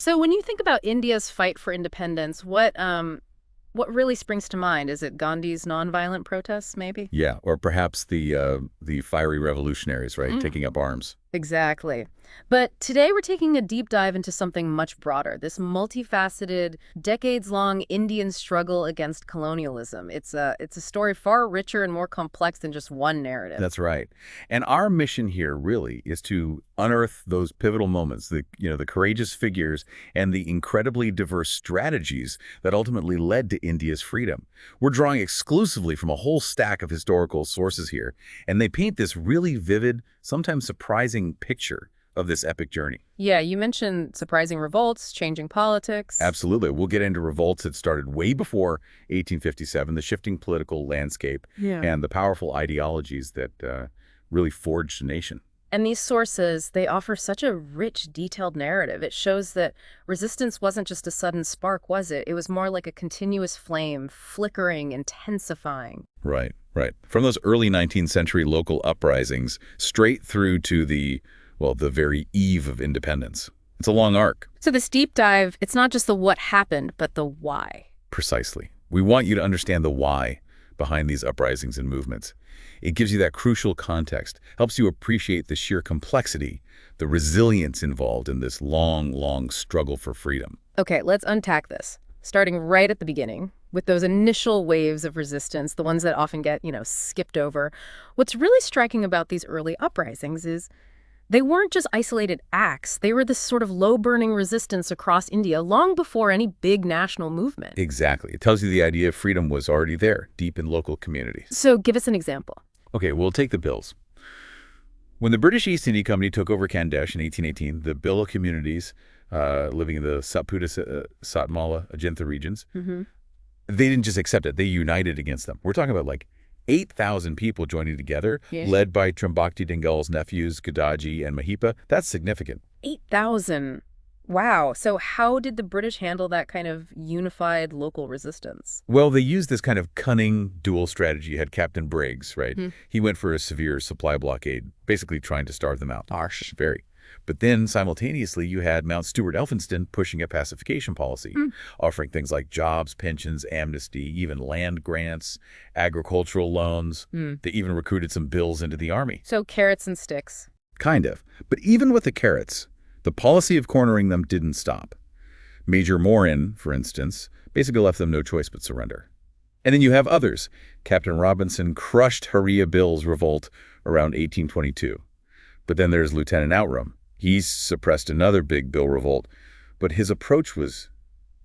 So when you think about India's fight for independence, what really springs to mind? Is it Gandhi's nonviolent protests, maybe? Yeah, or perhaps the fiery revolutionaries, right, Mm. taking up arms. Exactly. But today we're taking a deep dive into something much broader, this multifaceted, decades-long Indian struggle against colonialism. It's a story far richer and more complex than just one narrative. That's right. And our mission here really is to unearth those pivotal moments, the courageous figures and the incredibly diverse strategies that ultimately led to India's freedom. We're drawing exclusively from a whole stack of historical sources here, and they paint this really vivid, sometimes surprising picture of this epic journey. Yeah, you mentioned surprising revolts, changing politics. Absolutely. We'll get into revolts that started way before 1857, the shifting political landscape, Yeah. and the powerful ideologies that really forged a nation. And these sources, they offer such a rich, detailed narrative. It shows that resistance wasn't just a sudden spark, was it? It was more like a continuous flame, flickering, intensifying. Right, right. From those early 19th century local uprisings straight through to the very eve of independence. It's a long arc. So this deep dive, it's not just the what happened, but the why. Precisely. We want you to understand the why behind these uprisings and movements. It gives you that crucial context, helps you appreciate the sheer complexity, the resilience involved in this long, long struggle for freedom. Okay, let's untack this. Starting right at the beginning, with those initial waves of resistance, the ones that often get, skipped over. What's really striking about these early uprisings is they weren't just isolated acts. They were this sort of low-burning resistance across India long before any big national movement. Exactly. It tells you the idea of freedom was already there, deep in local communities. So give us an example. Okay, we'll take the Bills. When the British East India Company took over Khandesh in 1818, the Bill communities living in the Satpura, Satmala, Ajantha regions, they didn't just accept it. They united against them. We're talking about like 8,000 people joining together, Yeah. led by Trimbakti Dingal's nephews, Gadaji and Mahipa. That's significant. 8,000. Wow. So how did the British handle that kind of unified local resistance? Well, they used this kind of cunning dual strategy. You had Captain Briggs, right? He went for a severe supply blockade, basically trying to starve them out. Harsh. Very. But then, simultaneously, you had Mount Stuart Elphinstone pushing a pacification policy, offering things like jobs, pensions, amnesty, even land grants, agricultural loans. They even recruited some Bills into the army. So carrots and sticks. Kind of. But even with the carrots, the policy of cornering them didn't stop. Major Morin, for instance, basically left them no choice but surrender. And then you have others. Captain Robinson crushed Haria Bill's revolt around 1822. But then there's Lieutenant Outram. He suppressed another big Bill revolt, but his approach was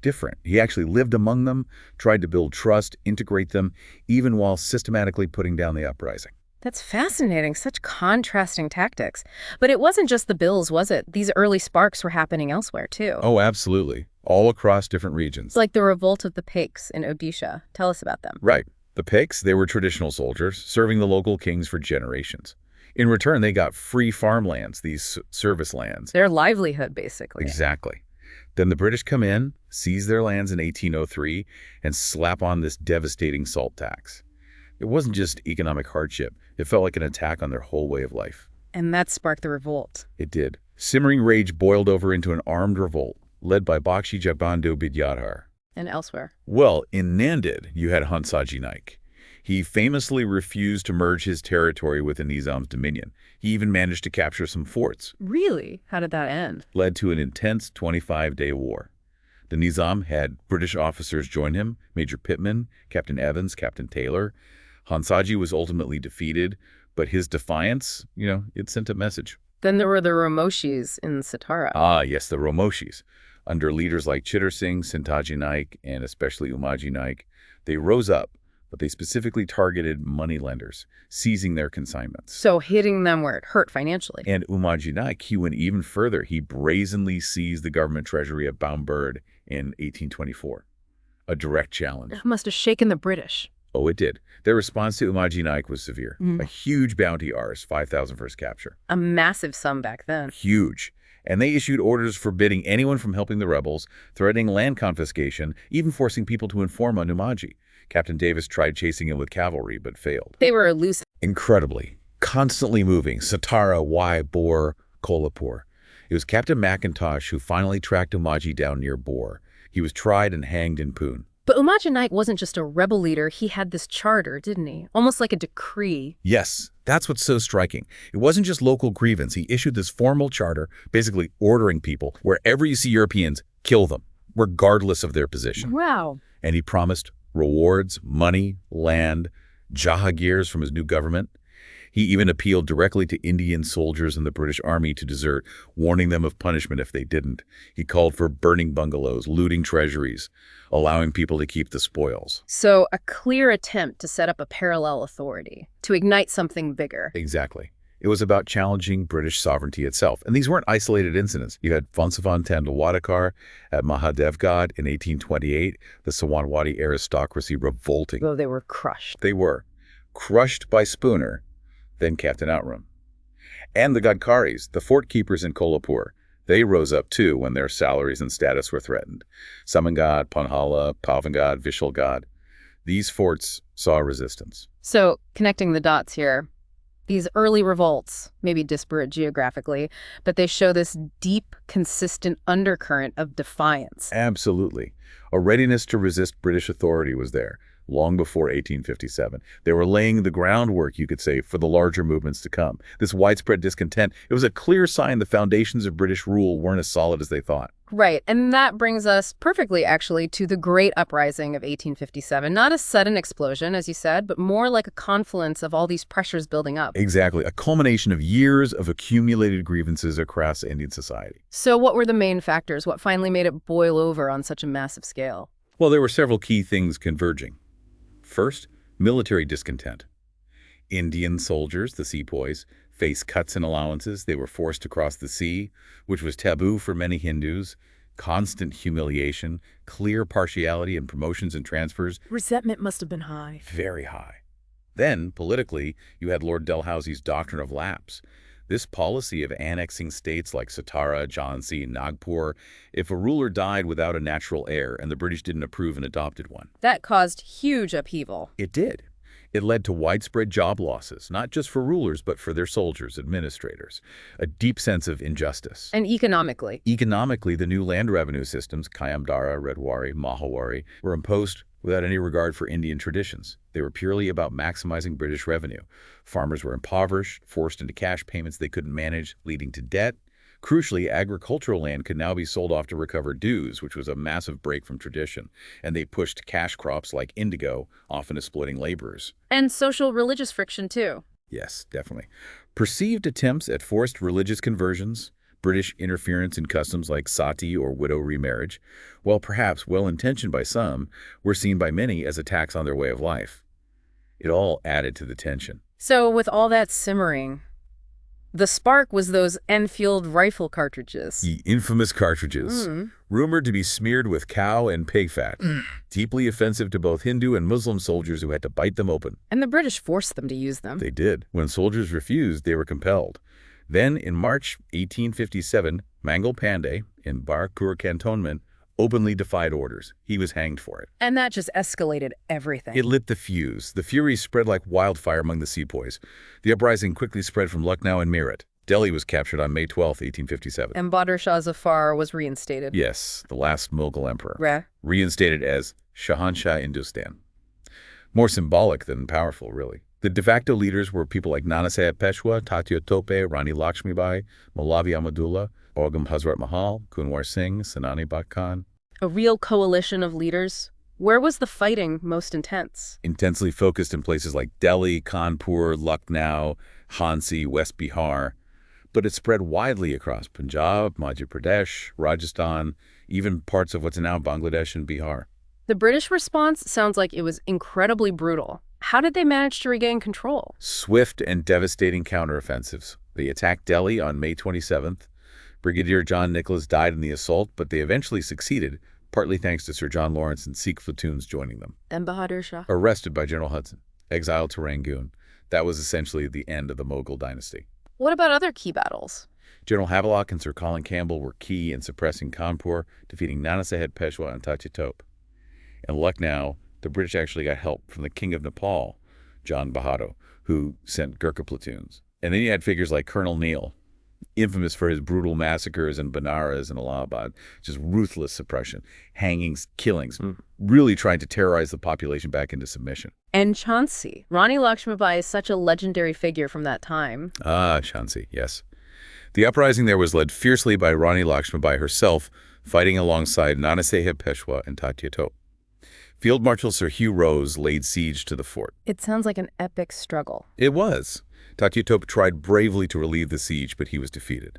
different. He actually lived among them, tried to build trust, integrate them, even while systematically putting down the uprising. That's fascinating. Such contrasting tactics. But it wasn't just the Bills, was it? These early sparks were happening elsewhere, too. Oh, absolutely. All across different regions. It's like the revolt of the Paiks in Odisha. Tell us about them. Right. The Paiks, they were traditional soldiers, serving the local kings for generations. In return, they got free farmlands, these service lands. Their livelihood, basically. Exactly. Then the British come in, seize their lands in 1803, and slap on this devastating salt tax. It wasn't just economic hardship. It felt like an attack on their whole way of life. And that sparked the revolt. It did. Simmering rage boiled over into an armed revolt, led by Bakshi Jagbandhu Bidyadhar. And elsewhere. Well, in Nanded, you had Hansaji Naik. He famously refused to merge his territory with the Nizam's dominion. He even managed to capture some forts. Really? How did that end? Led to an intense 25-day war. The Nizam had British officers join him, Major Pittman, Captain Evans, Captain Taylor. Hansaji was ultimately defeated, but his defiance, it sent a message. Then there were the Ramoshis in Satara. Ah, yes, the Ramoshis. Under leaders like Chittor Singh, Sintaji Naik, and especially Umaji Naik, they rose up, but they specifically targeted moneylenders, seizing their consignments. So hitting them where it hurt financially. And Umaji Naik, he went even further. He brazenly seized the government treasury of Bamburd in 1824. A direct challenge. It must have shaken the British. Oh, it did. Their response to Umaji Naik was severe. A huge bounty ours, 5,000 for his capture. A massive sum back then. Huge. And they issued orders forbidding anyone from helping the rebels, threatening land confiscation, even forcing people to inform on Umaji. Captain Davis tried chasing him with cavalry, but failed. They were elusive. Incredibly. Constantly moving. Satara, Wai, Bor, Kolhapur. It was Captain McIntosh who finally tracked Umaji down near Bor. He was tried and hanged in Poon. But Umaji Naik wasn't just a rebel leader. He had this charter, didn't he? Almost like a decree. Yes, that's what's so striking. It wasn't just local grievance. He issued this formal charter, basically ordering people, wherever you see Europeans, kill them, regardless of their position. Wow. And he promised rewards, money, land, jahagirs from his new government. He even appealed directly to Indian soldiers in the British Army to desert, warning them of punishment if they didn't. He called for burning bungalows, looting treasuries, allowing people to keep the spoils. So a clear attempt to set up a parallel authority, to ignite something bigger. Exactly. It was about challenging British sovereignty itself. And these weren't isolated incidents. You had Vansavan Tandilwadekar at Mahadevgad in 1828, the Sawanwadi aristocracy revolting. Though they were crushed. They were crushed by Spooner, then Captain Outram. And the Gadkaris, the fort keepers in Kolhapur, they rose up too when their salaries and status were threatened. Samangad, Panhala, Pavangad, Vishalgad. These forts saw resistance. So, connecting the dots here, these early revolts, maybe disparate geographically, but they show this deep, consistent undercurrent of defiance. Absolutely. A readiness to resist British authority was there, long before 1857. They were laying the groundwork, you could say, for the larger movements to come. This widespread discontent, it was a clear sign the foundations of British rule weren't as solid as they thought. Right, and that brings us perfectly, actually, to the Great Uprising of 1857. Not a sudden explosion, as you said, but more like a confluence of all these pressures building up. Exactly, a culmination of years of accumulated grievances across Indian society. So what were the main factors? What finally made it boil over on such a massive scale? Well, there were several key things converging. First, military discontent. Indian soldiers, the sepoys, faced cuts in allowances. They were forced to cross the sea, which was taboo for many Hindus, constant humiliation, clear partiality in promotions and transfers. Resentment must have been high. Very high. Then, politically, you had Lord Dalhousie's doctrine of lapse. This policy of annexing states like Satara, Jhansi, Nagpur, if a ruler died without a natural heir and the British didn't approve and adopted one. That caused huge upheaval. It did. It led to widespread job losses, not just for rulers, but for their soldiers, administrators. A deep sense of injustice. And economically. Economically, the new land revenue systems, Kayamdara, Redwari, Mahawari, were imposed without any regard for Indian traditions. They were purely about maximizing British revenue. Farmers were impoverished, forced into cash payments they couldn't manage, leading to debt. Crucially, agricultural land could now be sold off to recover dues, which was a massive break from tradition. And they pushed cash crops like indigo, often exploiting laborers. And social-religious friction, too. Yes, definitely. Perceived attempts at forced religious conversions, British interference in customs like sati or widow remarriage, while perhaps well-intentioned by some, were seen by many as attacks on their way of life. It all added to the tension. So with all that simmering, the spark was those Enfield rifle cartridges. The infamous cartridges, rumored to be smeared with cow and pig fat, deeply offensive to both Hindu and Muslim soldiers who had to bite them open. And the British forced them to use them. They did. When soldiers refused, they were compelled. Then, in March 1857, Mangal Pandey, in Barkur Cantonment, openly defied orders. He was hanged for it. And that just escalated everything. It lit the fuse. The fury spread like wildfire among the sepoys. The uprising quickly spread from Lucknow and Meerut. Delhi was captured on May 12, 1857. And Badr Shah Zafar was reinstated. Yes, the last Mughal emperor. Reinstated as Shahanshah Hindustan. More symbolic than powerful, really. The de facto leaders were people like Nanasaheb Peshwa, Tatya Tope, Rani Lakshmibai, Maulavi Ahmadullah, Augam Hazrat Mahal, Kunwar Singh, Sanani Bat Khan. A real coalition of leaders. Where was the fighting most intense? Intensely focused in places like Delhi, Kanpur, Lucknow, Jhansi, West Bihar. But it spread widely across Punjab, Madhya Pradesh, Rajasthan, even parts of what's now Bangladesh and Bihar. The British response sounds like it was incredibly brutal. How did they manage to regain control? Swift and devastating counteroffensives. They attacked Delhi on May 27th. Brigadier John Nicholas died in the assault, but they eventually succeeded, partly thanks to Sir John Lawrence and Sikh platoons joining them. And Bahadur Shah? Arrested by General Hudson, exiled to Rangoon. That was essentially the end of the Mughal dynasty. What about other key battles? General Havelock and Sir Colin Campbell were key in suppressing Kanpur, defeating Nanasaheb Peshwa and Tatya Tope. In Lucknow, the British actually got help from the King of Nepal, John Bahadur, who sent Gurkha platoons. And then you had figures like Colonel Neil, infamous for his brutal massacres in Benares and Allahabad, just ruthless suppression, hangings, killings, really trying to terrorize the population back into submission. And Jhansi. Rani Lakshmibai is such a legendary figure from that time. Ah, Jhansi, yes. The uprising there was led fiercely by Rani Lakshmibai herself, fighting alongside Nanasaheb Peshwa and Tatya Tope. Field Marshal Sir Hugh Rose laid siege to the fort. It sounds like an epic struggle. It was. Tatya Tope tried bravely to relieve the siege, but he was defeated.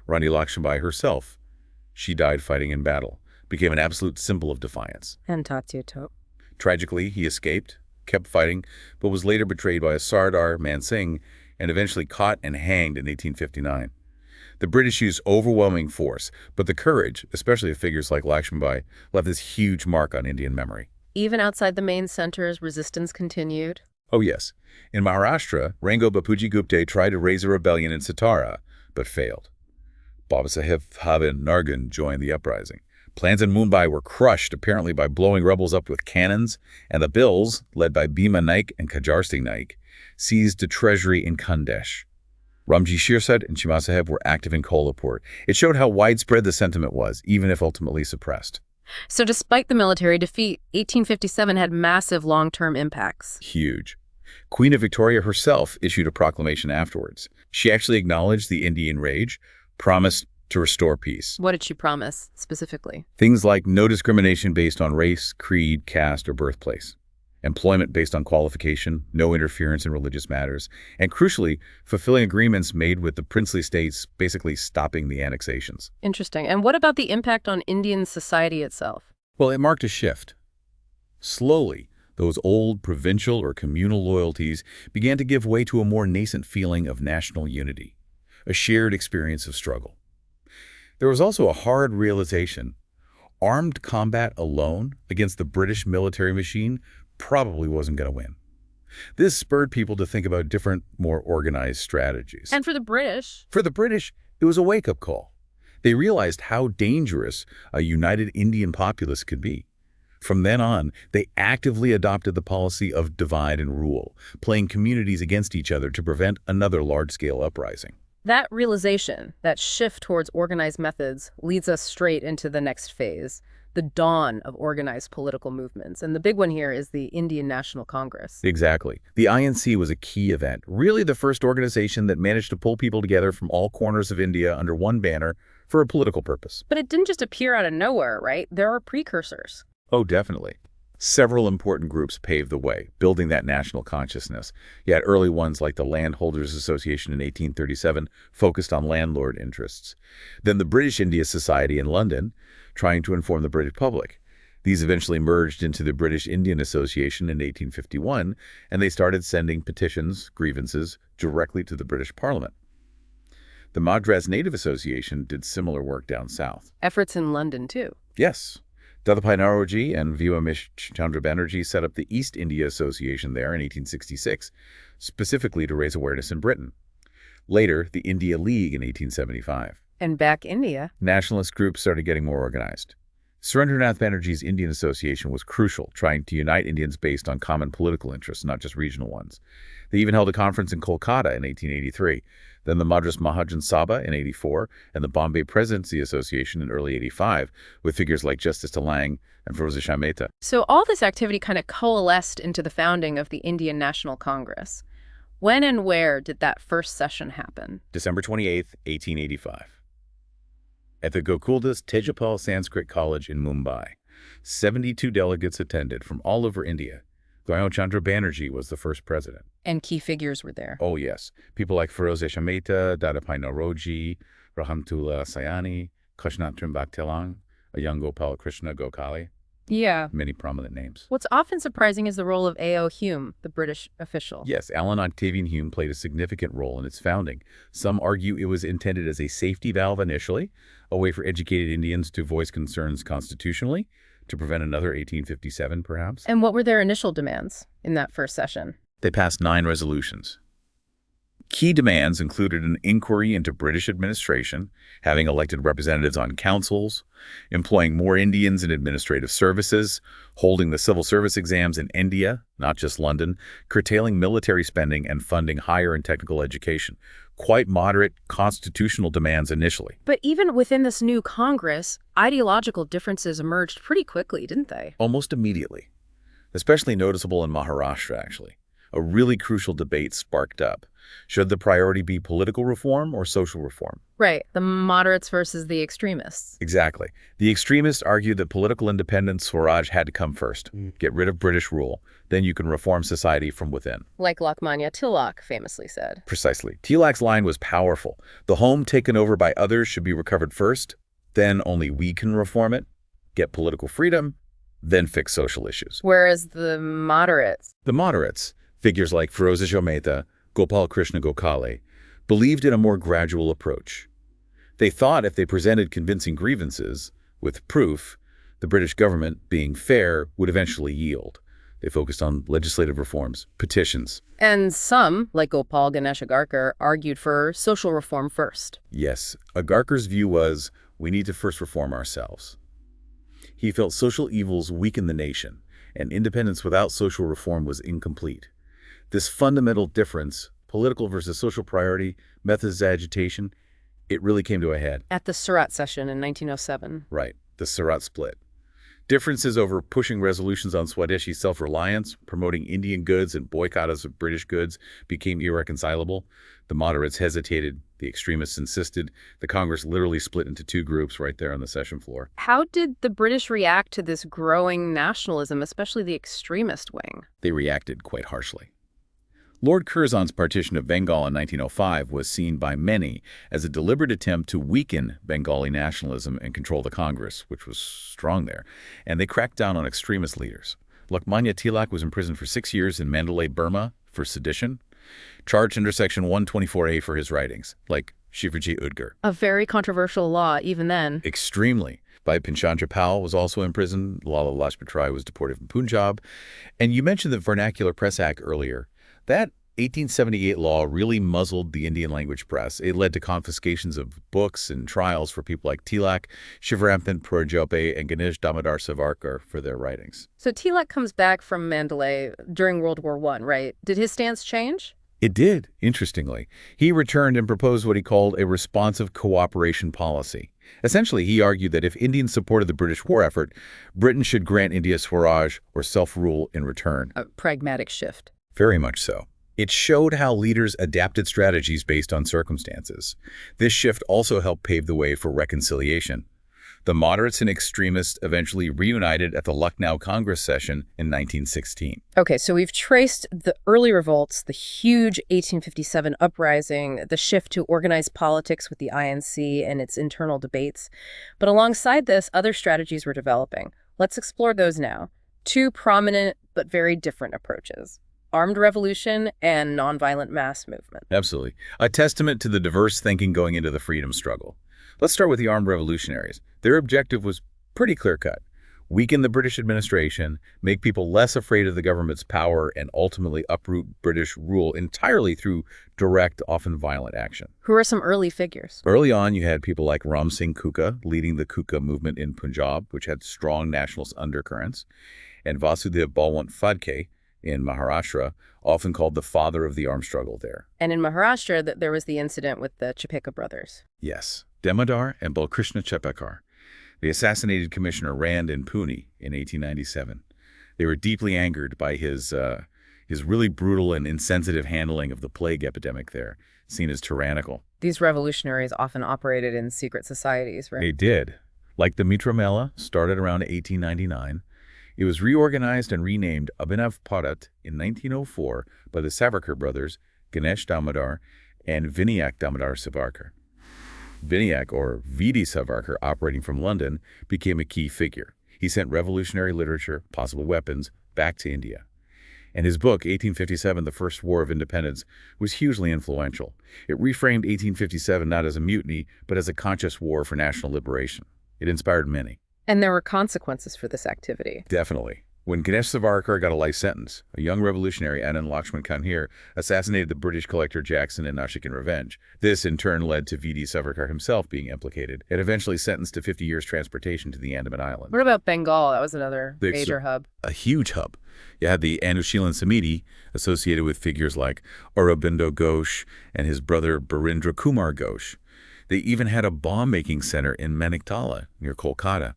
Rani Lakshmibai herself, she died fighting in battle, became an absolute symbol of defiance. And Tatya Tope. Tragically, he escaped, kept fighting, but was later betrayed by a Sardar, Man Singh, and eventually caught and hanged in 1859. The British used overwhelming force, but the courage, especially of figures like Lakshmibai, left this huge mark on Indian memory. Even outside the main centers, resistance continued. Oh yes. In Maharashtra, Rango Bapuji Gupte tried to raise a rebellion in Satara, but failed. Babasaheb Bhavan Nargan joined the uprising. Plans in Mumbai were crushed, apparently by blowing rebels up with cannons, and the Bills, led by Bhima Naik and Kajar Singh Naik, seized a treasury in Khandesh. Ramji Shirsad and Chimasaheb were active in Kolhapur. It showed how widespread the sentiment was, even if ultimately suppressed. So despite the military defeat, 1857 had massive long-term impacts. Huge. Queen Victoria herself issued a proclamation afterwards. She actually acknowledged the Indian rage, promised to restore peace. What did she promise, specifically? Things like no discrimination based on race, creed, caste, or birthplace. Employment based on qualification, no interference in religious matters, and crucially, fulfilling agreements made with the princely states, basically stopping the annexations. Interesting. And what about the impact on Indian society itself? Well, it marked a shift. Slowly, those old provincial or communal loyalties began to give way to a more nascent feeling of national unity, a shared experience of struggle. There was also a hard realization. Armed combat alone against the British military machine probably wasn't going to win. This spurred people to think about different, more organized strategies. And for the British? For the British, it was a wake-up call. They realized how dangerous a united Indian populace could be. From then on, they actively adopted the policy of divide and rule, playing communities against each other to prevent another large-scale uprising. That realization, that shift towards organized methods, leads us straight into the next phase, the dawn of organized political movements. And the big one here is the Indian National Congress. Exactly. The INC was a key event, really the first organization that managed to pull people together from all corners of India under one banner for a political purpose. But it didn't just appear out of nowhere, right? There are precursors. Oh, definitely. Several important groups paved the way, building that national consciousness. Yet early ones like the Landholders Association in 1837 focused on landlord interests. Then the British India Society in London, trying to inform the British public. These eventually merged into the British Indian Association in 1851, and they started sending petitions, grievances, directly to the British Parliament. The Madras Native Association did similar work down south. Efforts in London, too. Yes. Dadabhai Naoroji and Bipin Chandra Banerjee set up the East India Association there in 1866, specifically to raise awareness in Britain. Later, the India League in 1875. And back India. Nationalist groups started getting more organized. Surendranath Banerjee's Indian Association was crucial, trying to unite Indians based on common political interests, not just regional ones. They even held a conference in Kolkata in 1883, then the Madras Mahajan Sabha in 84, and the Bombay Presidency Association in early 85, with figures like Justice Talang and Firoza Shah Mehta. So all this activity kind of coalesced into the founding of the Indian National Congress. When and where did that first session happen? December 28, 1885. At the Gokuldas Tejapal Sanskrit College in Mumbai, 72 delegates attended from all over India. Gyan Chandra Banerjee was the first president. And key figures were there. Oh, yes. People like Firoza Shah Mehta, Dadabhai Naoroji, Rahamtullah Sayani, Krishna Trimbak Tilang, a young Gopal Krishna Gokhale. Yeah. Many prominent names. What's often surprising is the role of A.O. Hume, the British official. Yes, Alan Octavian Hume played a significant role in its founding. Some argue it was intended as a safety valve initially, a way for educated Indians to voice concerns constitutionally, to prevent another 1857 perhaps. And what were their initial demands in that first session? They passed 9 resolutions. Key demands included an inquiry into British administration, having elected representatives on councils, employing more Indians in administrative services, holding the civil service exams in India, not just London, curtailing military spending, and funding higher and technical education. quite moderate constitutional demands initially. But even within this new Congress, ideological differences emerged pretty quickly, didn't they? Almost immediately. Especially noticeable in Maharashtra, actually. A really crucial debate sparked up. Should the priority be political reform or social reform? Right, the moderates versus the extremists. Exactly. The extremists argued that political independence, Swaraj, had to come first. Get rid of British rule. Then you can reform society from within. Like Lokmanya Tilak famously said. Precisely. Tilak's line was powerful. The home taken over by others should be recovered first. Then only we can reform it. Get political freedom. Then fix social issues. Whereas the moderates, figures like Ferozeshah Mehta, Gopal Krishna Gokhale, believed in a more gradual approach. They thought if they presented convincing grievances, with proof, the British government, being fair, would eventually yield. They focused on legislative reforms, petitions. And some, like Gopal Ganesh Agarkar, argued for social reform first. Yes, Agarkar's view was, we need to first reform ourselves. He felt social evils weaken the nation, and independence without social reform was incomplete. This fundamental difference, political versus social priority, methods of agitation, it really came to a head. At the Surat session in 1907. Right, the Surat split. Differences over pushing resolutions on Swadeshi self-reliance, promoting Indian goods and boycotts of British goods became irreconcilable. The moderates hesitated. The extremists insisted. The Congress literally split into two groups right there on the session floor. How did the British react to this growing nationalism, especially the extremist wing? They reacted quite harshly. Lord Curzon's partition of Bengal in 1905 was seen by many as a deliberate attempt to weaken Bengali nationalism and control the Congress, which was strong there, and they cracked down on extremist leaders. Lokmanya Tilak was imprisoned for 6 years in Mandalay, Burma, for sedition, charged under Section 124A for his writings, like Shivaji Udgar. A very controversial law even then. Extremely. Bipin Chandra Pal was also imprisoned. Lala Lajpat Rai was deported from Punjab. And you mentioned the Vernacular Press Act earlier. That 1878 law really muzzled the Indian language press. It led to confiscations of books and trials for people like Tilak, Shivarampant Purajope, and Ganesh Damodar Savarkar for their writings. So Tilak comes back from Mandalay during World War I, right? Did his stance change? It did, interestingly. He returned and proposed what he called a responsive cooperation policy. Essentially, he argued that if Indians supported the British war effort, Britain should grant India Swaraj or self-rule in return. A pragmatic shift. Very much so. It showed how leaders adapted strategies based on circumstances. This shift also helped pave the way for reconciliation. The moderates and extremists eventually reunited at the Lucknow Congress session in 1916. Okay, so we've traced the early revolts, the huge 1857 uprising, the shift to organized politics with the INC and its internal debates. But alongside this, other strategies were developing. Let's explore those now. Two prominent but very different approaches. Armed revolution and nonviolent mass movement. Absolutely. A testament to the diverse thinking going into the freedom struggle. Let's start with the armed revolutionaries. Their objective was pretty clear-cut. Weaken the British administration, make people less afraid of the government's power, and ultimately uproot British rule entirely through direct, often violent action. Who are some early figures? Early on, you had people like Ram Singh Kuka leading the Kuka movement in Punjab, which had strong nationalist undercurrents, and Vasudev Balwant Phadke in Maharashtra, often called the father of the armed struggle there. And in Maharashtra, there was the incident with the Chapeka brothers. Yes, Damodar and Balkrishna Chapekar. They assassinated Commissioner Rand in Pune in 1897. They were deeply angered by his really brutal and insensitive handling of the plague epidemic there, seen as tyrannical. These revolutionaries often operated in secret societies, right? They did. Like the Mitra Mela, started around 1899. It was reorganized and renamed Abhinav Padat in 1904 by the Savarkar brothers, Ganesh Damodar and Vinayak Damodar Savarkar. Vinayak, or V.D. Savarkar, operating from London, became a key figure. He sent revolutionary literature, possible weapons, back to India. And his book, 1857, The First War of Independence, was hugely influential. It reframed 1857 not as a mutiny, but as a conscious war for national liberation. It inspired many. And there were consequences for this activity. Definitely. When Ganesh Savarkar got a life sentence, a young revolutionary, Anand Lakshman Kanhir, assassinated the British collector Jackson in Nashik in revenge. This, in turn, led to V.D. Savarkar himself being implicated and eventually sentenced to 50 years transportation to the Andaman Islands. What about Bengal? That was another major hub. A huge hub. You had the Anushilan Samiti associated with figures like Aurobindo Ghosh and his brother Barindra Kumar Ghosh. They even had a bomb-making center in Maniktala, near Kolkata.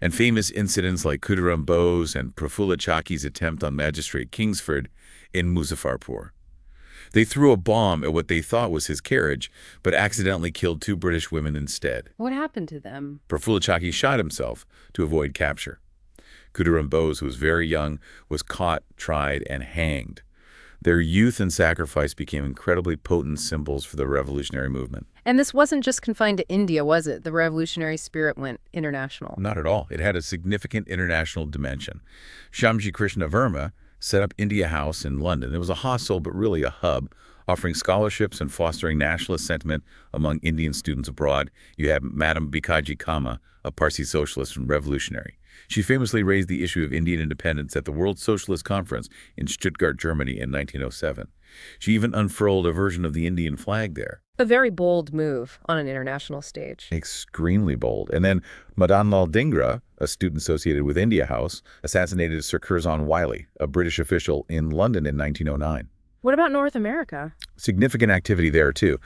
And famous incidents like Khudiram Bose and Prafulla Chaki's attempt on Magistrate Kingsford in Muzaffarpur. They threw a bomb at what they thought was his carriage, but accidentally killed 2 British women instead. What happened to them? Prafulla Chaki shot himself to avoid capture. Khudiram Bose, who was very young, was caught, tried, and hanged. Their youth and sacrifice became incredibly potent symbols for the revolutionary movement. And this wasn't just confined to India, was it? The revolutionary spirit went international. Not at all. It had a significant international dimension. Shyamji Krishna Verma set up India House in London. It was a hostel, but really a hub, offering scholarships and fostering nationalist sentiment among Indian students abroad. You have Madam Bikaji Kama, a Parsi socialist and revolutionary. She famously raised the issue of Indian independence at the World Socialist Conference in Stuttgart, Germany in 1907. She even unfurled a version of the Indian flag there. A very bold move on an international stage. Extremely bold. And then Madan Lal Dhingra, a student associated with India House, assassinated Sir Curzon Wyllie, a British official in London in 1909. What about North America? Significant activity there, too.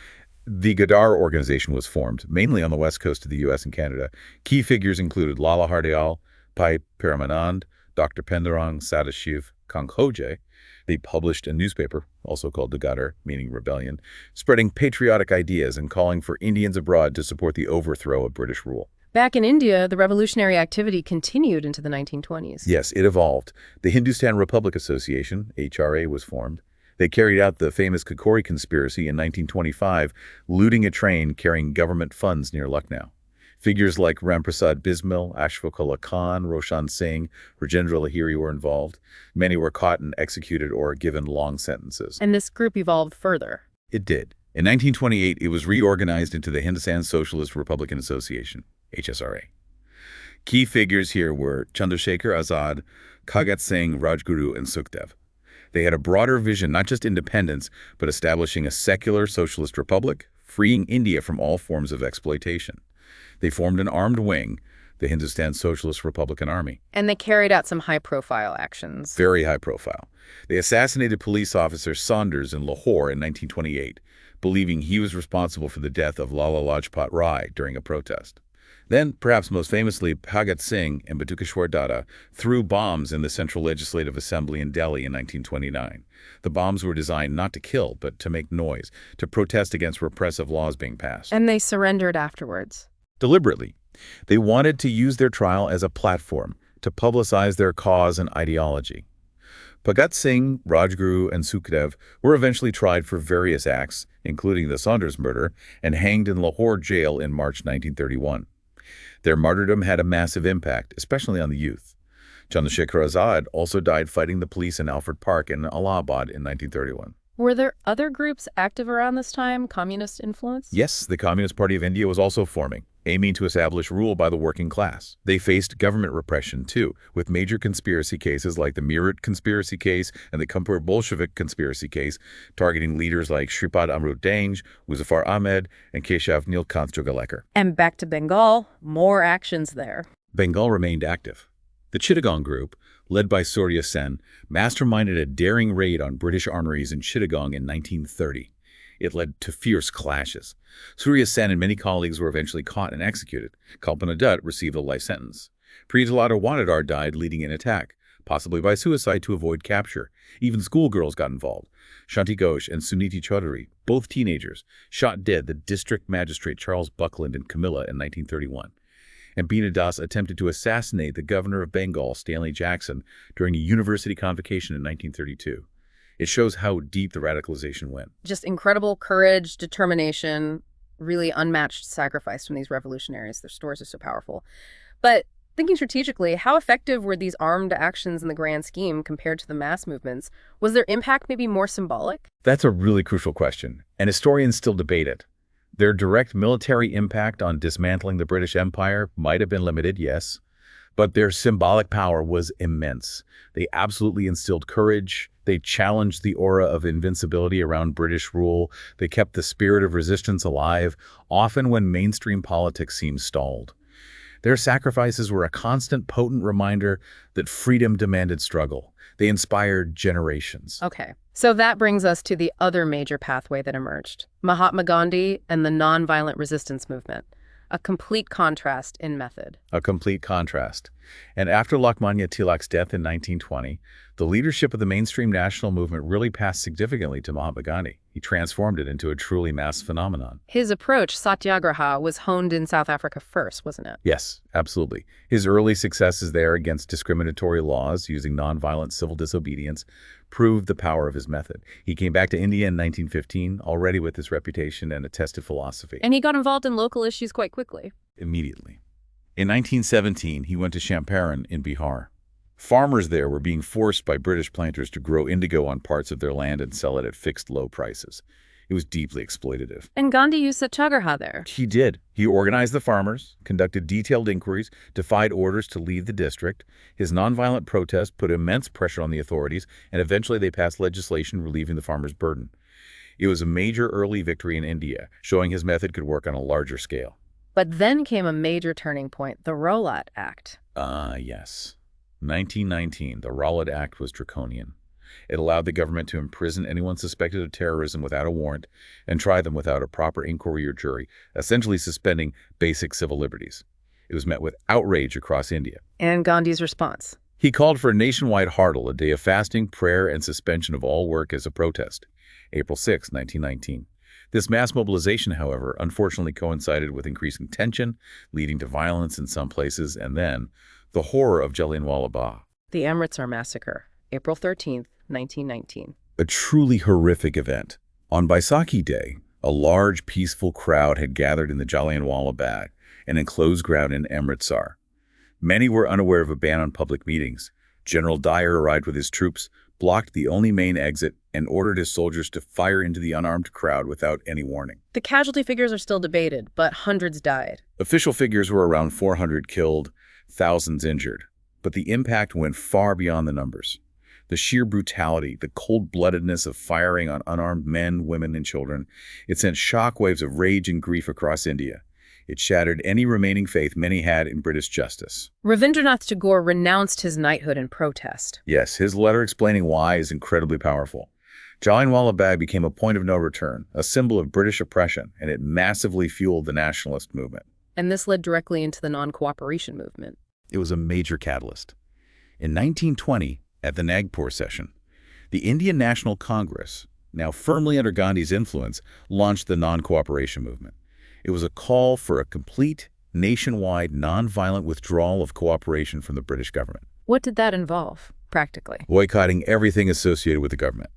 The Ghadar organization was formed, mainly on the west coast of the U.S. and Canada. Key figures included Lala Hardayal, Pai Paramanand, Dr. Pendarang Sadashiv Kankhoje. They published a newspaper, also called the Ghadar, meaning rebellion, spreading patriotic ideas and calling for Indians abroad to support the overthrow of British rule. Back in India, the revolutionary activity continued into the 1920s. Yes, it evolved. The Hindustan Republic Association, HRA, was formed. They carried out the famous Kakori conspiracy in 1925, looting a train carrying government funds near Lucknow. Figures like Ramprasad Bismil, Ashfaq Ullah Khan, Roshan Singh, Rajendra Lahiri were involved. Many were caught and executed or given long sentences. And this group evolved further. It did. In 1928, it was reorganized into the Hindustan Socialist Republican Association, HSRA. Key figures here were Chandrasekhar Azad, Bhagat Singh, Rajguru, and Sukhdev. They had a broader vision, not just independence, but establishing a secular socialist republic, freeing India from all forms of exploitation. They formed an armed wing, the Hindustan Socialist Republican Army. And they carried out some high-profile actions. Very high profile. They assassinated police officer Saunders in Lahore in 1928, believing he was responsible for the death of Lala Lajpat Rai during a protest. Then, perhaps most famously, Bhagat Singh and Batukeshwar Datta threw bombs in the Central Legislative Assembly in Delhi in 1929. The bombs were designed not to kill, but to make noise, to protest against repressive laws being passed. And they surrendered afterwards. Deliberately. They wanted to use their trial as a platform to publicize their cause and ideology. Bhagat Singh, Rajguru, and Sukhdev were eventually tried for various acts, including the Saunders murder, and hanged in Lahore jail in March 1931. Their martyrdom had a massive impact, especially on the youth. Chandrasekhar Azad also died fighting the police in Alfred Park in Allahabad in 1931. Were there other groups active around this time, communist influence? Yes, the Communist Party of India was also forming, aiming to establish rule by the working class. They faced government repression, too, with major conspiracy cases like the Meerut conspiracy case and the Kanpur Bolshevik conspiracy case, targeting leaders like Shripad Amrut Dange, Muzaffar Ahmed, and Keshav Nilkanth Jogalekar. And back to Bengal, more actions there. Bengal remained active. The Chittagong group, led by Surya Sen, masterminded a daring raid on British armories in Chittagong in 1930. It led to fierce clashes. Surya Sen and many colleagues were eventually caught and executed. Kalpana Dutt received a life sentence. Priyatalata Wanadar died leading an attack, possibly by suicide to avoid capture. Even schoolgirls got involved. Shanti Ghosh and Suniti Chaudhary, both teenagers, shot dead the district magistrate Charles Buckland in Camilla in 1931. And Beena Das attempted to assassinate the governor of Bengal, Stanley Jackson, during a university convocation in 1932. It shows how deep the radicalization went. Just incredible courage, determination, really unmatched sacrifice from these revolutionaries. Their stories are so powerful. But thinking strategically, how effective were these armed actions in the grand scheme compared to the mass movements? Was their impact maybe more symbolic? That's a really crucial question, and historians still debate it. Their direct military impact on dismantling the British Empire might have been limited, yes, But their symbolic power was immense. They absolutely instilled courage. They challenged the aura of invincibility around British rule. They kept the spirit of resistance alive, often when mainstream politics seemed stalled. Their sacrifices were a constant, potent reminder that freedom demanded struggle. They inspired generations. Okay, so that brings us to the other major pathway that emerged, Mahatma Gandhi and the nonviolent resistance movement. A complete contrast in method. A complete contrast. And after Lokmanya Tilak's death in 1920, the leadership of the mainstream national movement really passed significantly to Mahatma Gandhi. He transformed it into a truly mass phenomenon. His approach, satyagraha, was honed in South Africa first, wasn't it? Yes, absolutely. His early successes there against discriminatory laws using nonviolent civil disobedience proved the power of his method. He came back to India in 1915, already with this reputation and a tested philosophy. And he got involved in local issues quite quickly. Immediately. In 1917, he went to Champaran in Bihar. Farmers there were being forced by British planters to grow indigo on parts of their land and sell it at fixed low prices. It was deeply exploitative. And Gandhi used satyagraha there. He did. He organized the farmers, conducted detailed inquiries, defied orders to leave the district. His nonviolent protest put immense pressure on the authorities, and eventually they passed legislation relieving the farmers' burden. It was a major early victory in India, showing his method could work on a larger scale. But then came a major turning point, the Rowlatt Act. Yes. 1919, the Rowlatt Act was draconian. It allowed the government to imprison anyone suspected of terrorism without a warrant and try them without a proper inquiry or jury, essentially suspending basic civil liberties. It was met with outrage across India. And Gandhi's response? He called for a nationwide hardle, a day of fasting, prayer, and suspension of all work as a protest. April 6, 1919. This mass mobilization, however, unfortunately coincided with increasing tension, leading to violence in some places, and then the horror of Jallianwala Bagh. The Amritsar Massacre, April 13th, 1919. A truly horrific event. On Baisakhi Day, a large, peaceful crowd had gathered in the Jallianwala Bagh, an enclosed ground in Amritsar. Many were unaware of a ban on public meetings. General Dyer arrived with his troops, blocked the only main exit, and ordered his soldiers to fire into the unarmed crowd without any warning. The casualty figures are still debated, but hundreds died. Official figures were around 400 killed, thousands injured. But the impact went far beyond the numbers. The sheer brutality, the cold-bloodedness of firing on unarmed men, women, and children, it sent shockwaves of rage and grief across India. It shattered any remaining faith many had in British justice. Ravindranath Tagore renounced his knighthood in protest. Yes, his letter explaining why is incredibly powerful. Jallianwala Bagh became a point of no return, a symbol of British oppression, and it massively fueled the nationalist movement. And this led directly into the non-cooperation movement. It was a major catalyst. In 1920, at the Nagpur session, the Indian National Congress, now firmly under Gandhi's influence, launched the non-cooperation movement. It was a call for a complete, nationwide, non-violent withdrawal of cooperation from the British government. What did that involve, practically? Boycotting everything associated with the government.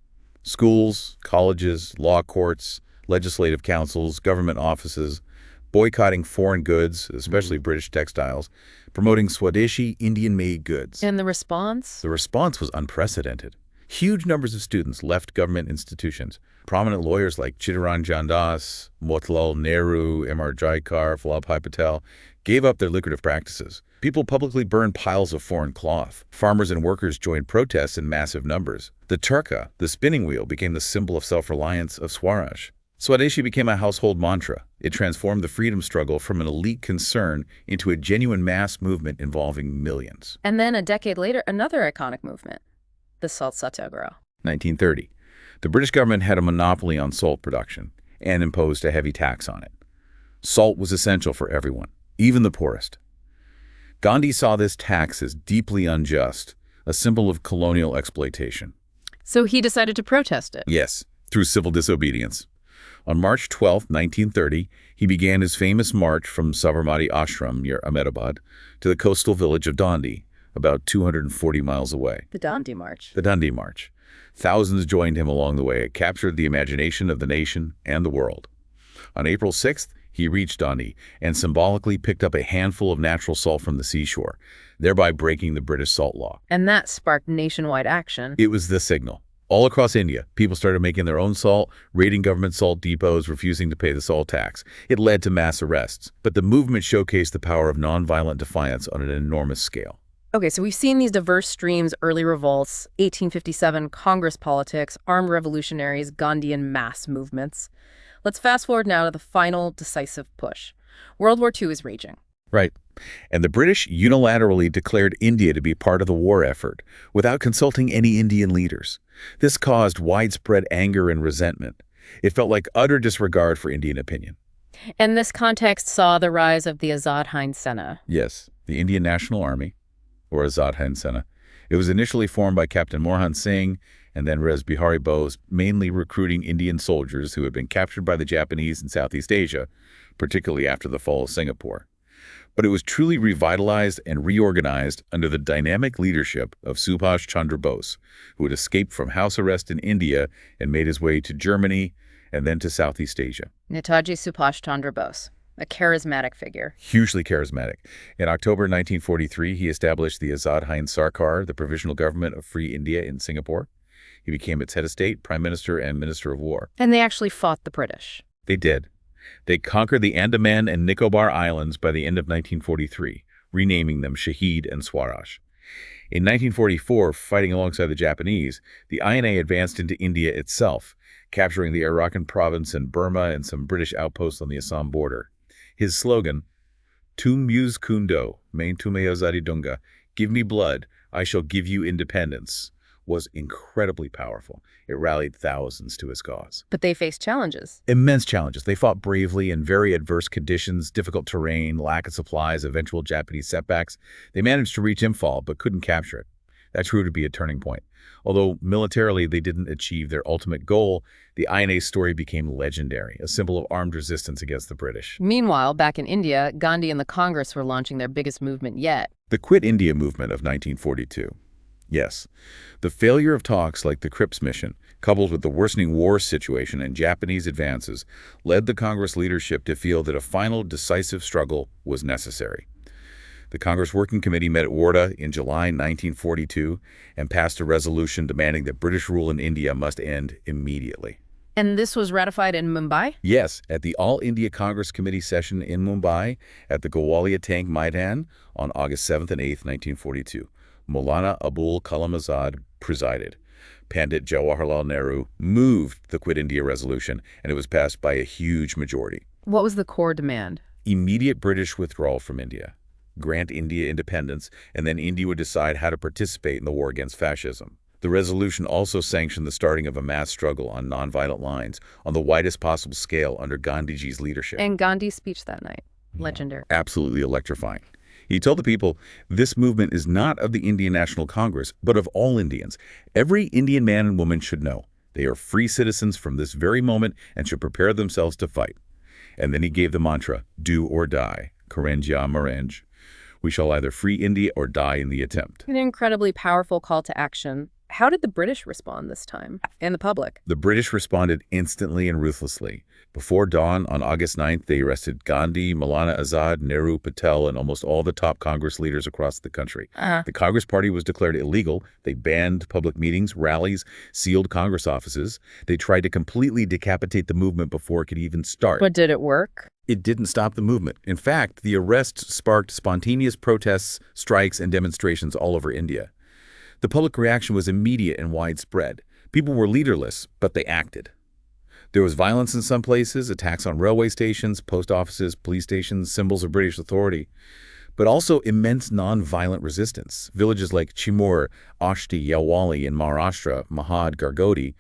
Schools, colleges, law courts, legislative councils, government offices, boycotting foreign goods, especially British textiles, promoting Swadeshi, Indian-made goods. And the response? The response was unprecedented. Huge numbers of students left government institutions. Prominent lawyers like Chittaranjan Das, Motilal Nehru, M.R. Jaikar, Vallabhbhai Patel gave up their lucrative practices. People publicly burned piles of foreign cloth. Farmers and workers joined protests in massive numbers. The Turka, the spinning wheel, became the symbol of self-reliance, of Swaraj. Swadeshi became a household mantra. It transformed the freedom struggle from an elite concern into a genuine mass movement involving millions. And then a decade later, another iconic movement, the Salt Satyagraha. 1930. The British government had a monopoly on salt production and imposed a heavy tax on it. Salt was essential for everyone, even the poorest. Gandhi saw this tax as deeply unjust, a symbol of colonial exploitation. So he decided to protest it. Yes, through civil disobedience. On March 12, 1930, he began his famous march from Sabarmati Ashram near Ahmedabad to the coastal village of Dandi, about 240 miles away. The Dandi March. The Dandi March. Thousands joined him along the way. It captured the imagination of the nation and the world. On April 6th, he reached Dandi and symbolically picked up a handful of natural salt from the seashore, thereby breaking the British salt law. And that sparked nationwide action. It was the signal. All across India, people started making their own salt, raiding government salt depots, refusing to pay the salt tax. It led to mass arrests, but the movement showcased the power of nonviolent defiance on an enormous scale. Okay, so we've seen these diverse streams, early revolts, 1857 Congress politics, armed revolutionaries, Gandhian mass movements. Let's fast forward now to the final decisive push. World War II is raging. Right. And the British unilaterally declared India to be part of the war effort without consulting any Indian leaders. This caused widespread anger and resentment. It felt like utter disregard for Indian opinion. And this context saw the rise of the Azad Hind Sena. Yes, the Indian National Army, or Azad Hind Sena. It was initially formed by Captain Morhan Singh and then Res Bihari Bose, mainly recruiting Indian soldiers who had been captured by the Japanese in Southeast Asia, particularly after the fall of Singapore. But it was truly revitalized and reorganized under the dynamic leadership of Subhash Chandra Bose, who had escaped from house arrest in India and made his way to Germany and then to Southeast Asia. Netaji Subhash Chandra Bose, a charismatic figure. Hugely charismatic. In October 1943, he established the Azad Hind Sarkar, the provisional government of Free India in Singapore. He became its head of state, prime minister, and minister of war. And they actually fought the British. They did. They conquered the Andaman and Nicobar Islands by the end of 1943, renaming them Shahid and Swaraj. In 1944, fighting alongside the Japanese, the INA advanced into India itself, capturing the Arakan province in Burma and some British outposts on the Assam border. His slogan, Tum Muse Kundo, Main Tume Azadi Dunga, give me blood, I shall give you independence, was incredibly powerful. It rallied thousands to his cause. But they faced challenges. Immense challenges. They fought bravely in very adverse conditions, difficult terrain, lack of supplies, eventual Japanese setbacks. They managed to reach Imphal, but couldn't capture it. That proved to be a turning point. Although militarily they didn't achieve their ultimate goal, the INA's story became legendary, a symbol of armed resistance against the British. Meanwhile, back in India, Gandhi and the Congress were launching their biggest movement yet. The Quit India movement of 1942. Yes, the failure of talks like the Cripps mission, coupled with the worsening war situation and Japanese advances, led the Congress leadership to feel that a final decisive struggle was necessary. The Congress Working Committee met at Wardha in July 1942 and passed a resolution demanding that British rule in India must end immediately. And this was ratified in Mumbai? Yes, at the All India Congress Committee session in Mumbai at the Gowalia Tank Maidan on August 7th and 8th, 1942. Maulana Abul Kalam Azad presided. Pandit Jawaharlal Nehru moved the Quit India resolution, and it was passed by a huge majority. What was the core demand? Immediate British withdrawal from India, grant India independence, and then India would decide how to participate in the war against fascism. The resolution also sanctioned the starting of a mass struggle on nonviolent lines on the widest possible scale under Gandhiji's leadership. And Gandhi's speech that night, legendary. Absolutely electrifying. He told the people, this movement is not of the Indian National Congress, but of all Indians. Every Indian man and woman should know they are free citizens from this very moment and should prepare themselves to fight. And then he gave the mantra, do or die, Karenja Maranj. We shall either free India or die in the attempt. An incredibly powerful call to action. How did the British respond this time? And the public? The British responded instantly and ruthlessly. Before dawn on August 9th, they arrested Gandhi, Maulana Azad, Nehru, Patel, and almost all the top Congress leaders across the country. The Congress Party was declared illegal. They banned public meetings, rallies, sealed Congress offices. They tried to completely decapitate the movement before it could even start. But did it work? It didn't stop the movement. In fact, the arrests sparked spontaneous protests, strikes, and demonstrations all over India. The public reaction was immediate and widespread. People were leaderless, but they acted. There was violence in some places, attacks on railway stations, post offices, police stations, symbols of British authority, but also immense non-violent resistance. Villages like Chimur, Ashti, Yawali in Maharashtra, Mahad, Gargodi,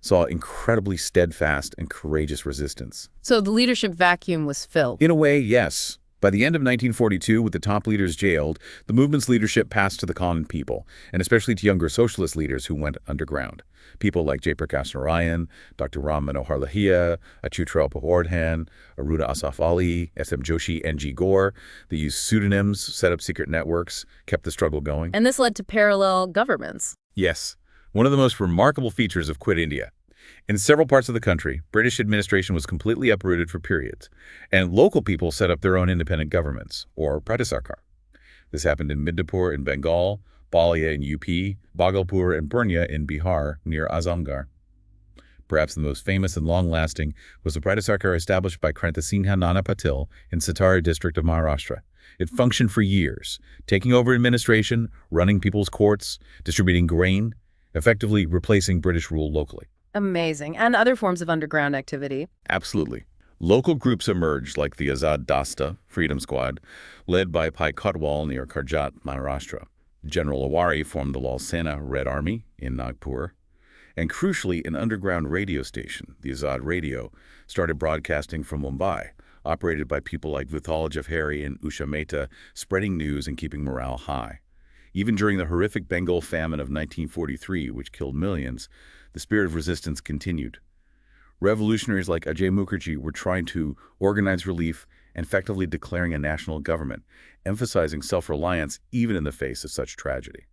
saw incredibly steadfast and courageous resistance. So the leadership vacuum was filled. In a way, yes. By the end of 1942, with the top leaders jailed, the movement's leadership passed to the common people, and especially to younger socialist leaders who went underground. People like Jayaprakash Narayan, Dr. Ram Manohar Lohia, Achyutrao Pawardhan, Aruna Asaf Ali, S.M. Joshi, N.G. Gore. They used pseudonyms, set up secret networks, kept the struggle going. And this led to parallel governments. Yes, one of the most remarkable features of Quit India. In several parts of the country, British administration was completely uprooted for periods, and local people set up their own independent governments, or Pratisarkar. This happened in Midnapur in Bengal, Balia in UP, Bhagalpur and Purnia in Bihar near Azamgarh. Perhaps the most famous and long-lasting was the Pride Sarkar established by Krantisinghe Nana Patil in Satara district of Maharashtra. It functioned for years, taking over administration, running people's courts, distributing grain, effectively replacing British rule locally. Amazing. And other forms of underground activity. Absolutely. Local groups emerged like the Azad Dasta Freedom Squad, led by Pai Kotwal near Karjat, Maharashtra. General Awari formed the Lal Sena Red Army in Nagpur. And crucially, an underground radio station, the Azad Radio, started broadcasting from Mumbai, operated by people like Vital Jafari and Usha Mehta, spreading news and keeping morale high. Even during the horrific Bengal famine of 1943, which killed millions, the spirit of resistance continued. Revolutionaries like Ajay Mukherjee were trying to organize relief and effectively declaring a national government, emphasizing self-reliance even in the face of such tragedy.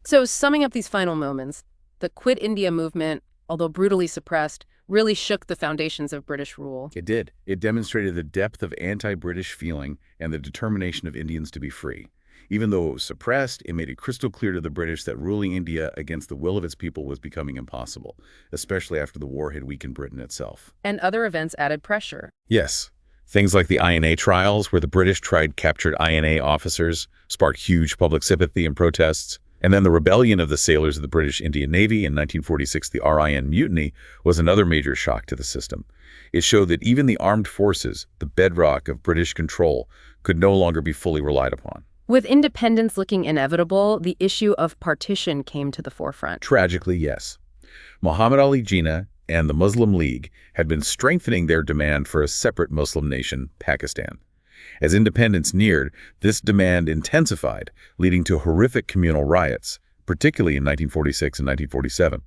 So summing up these final moments, the Quit India movement, although brutally suppressed, really shook the foundations of British rule. It did. It demonstrated the depth of anti-British feeling and the determination of Indians to be free. Even though it was suppressed, it made it crystal clear to the British that ruling India against the will of its people was becoming impossible, especially after the war had weakened Britain itself. And other events added pressure. Yes. Things like the INA trials, where the British tried captured INA officers, sparked huge public sympathy and protests. And then the rebellion of the sailors of the British Indian Navy in 1946, the RIN Mutiny, was another major shock to the system. It showed that even the armed forces, the bedrock of British control, could no longer be fully relied upon. With independence looking inevitable, the issue of partition came to the forefront. Tragically, yes. Muhammad Ali Jinnah and the Muslim League had been strengthening their demand for a separate Muslim nation, Pakistan. As independence neared, this demand intensified, leading to horrific communal riots, particularly in 1946 and 1947.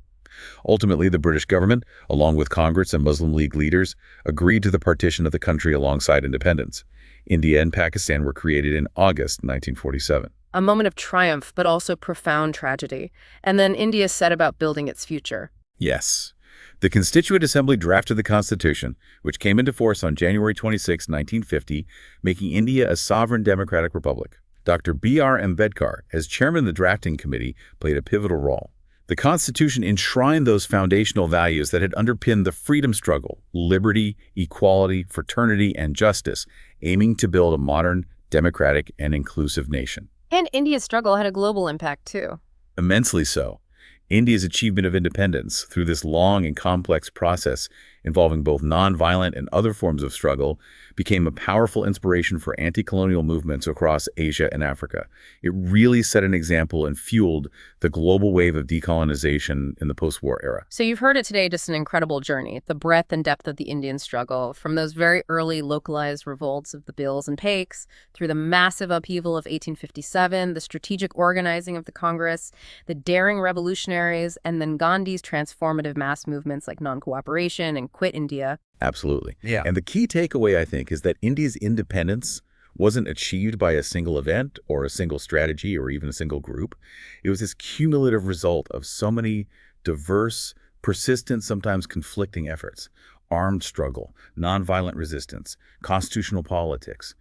Ultimately, the British government, along with Congress and Muslim League leaders, agreed to the partition of the country alongside independence. India and Pakistan were created in August 1947. A moment of triumph, but also profound tragedy. And then India set about building its future. Yes. The Constituent Assembly drafted the Constitution, which came into force on January 26, 1950, making India a sovereign democratic republic. Dr. B.R. Ambedkar, as chairman of the drafting committee, played a pivotal role. The Constitution enshrined those foundational values that had underpinned the freedom struggle: liberty, equality, fraternity, and justice, aiming to build a modern, democratic, and inclusive nation. And India's struggle had a global impact, too. Immensely so. India's achievement of independence through this long and complex process involving both nonviolent and other forms of struggle became a powerful inspiration for anti-colonial movements across Asia and Africa. It really set an example and fueled the global wave of decolonization in the post-war era. So you've heard it today, just an incredible journey, the breadth and depth of the Indian struggle, from those very early localized revolts of the Bills and Pakes, through the massive upheaval of 1857, the strategic organizing of the Congress, the daring revolutionaries, and then Gandhi's transformative mass movements like non-cooperation and Quit India. Absolutely. Yeah. And the key takeaway, I think, is that India's independence wasn't achieved by a single event or a single strategy or even a single group. It was this cumulative result of so many diverse, persistent, sometimes conflicting efforts: armed struggle, nonviolent resistance, constitutional politics,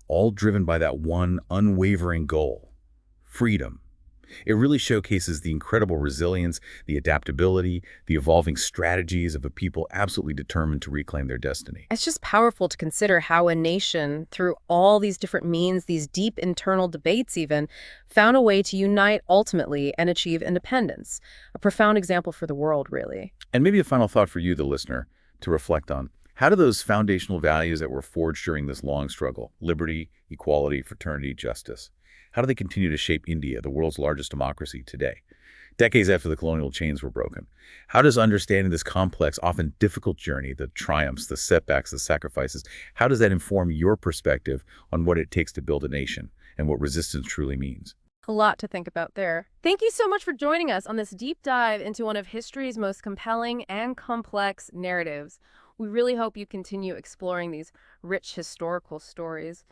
all driven by that one unwavering goal: freedom. It really showcases the incredible resilience, the adaptability, the evolving strategies of a people absolutely determined to reclaim their destiny. It's just powerful to consider how a nation, through all these different means, these deep internal debates even, found a way to unite ultimately and achieve independence. A profound example for the world, really. And maybe a final thought for you, the listener, to reflect on. How do those foundational values that were forged during this long struggle, liberty, equality, fraternity, justice, how do they continue to shape India, the world's largest democracy, today? Decades after the colonial chains were broken, how does understanding this complex, often difficult journey, the triumphs, the setbacks, the sacrifices, how does that inform your perspective on what it takes to build a nation and what resistance truly means? A lot to think about there. Thank you so much for joining us on this deep dive into one of history's most compelling and complex narratives. We really hope you continue exploring these rich historical stories.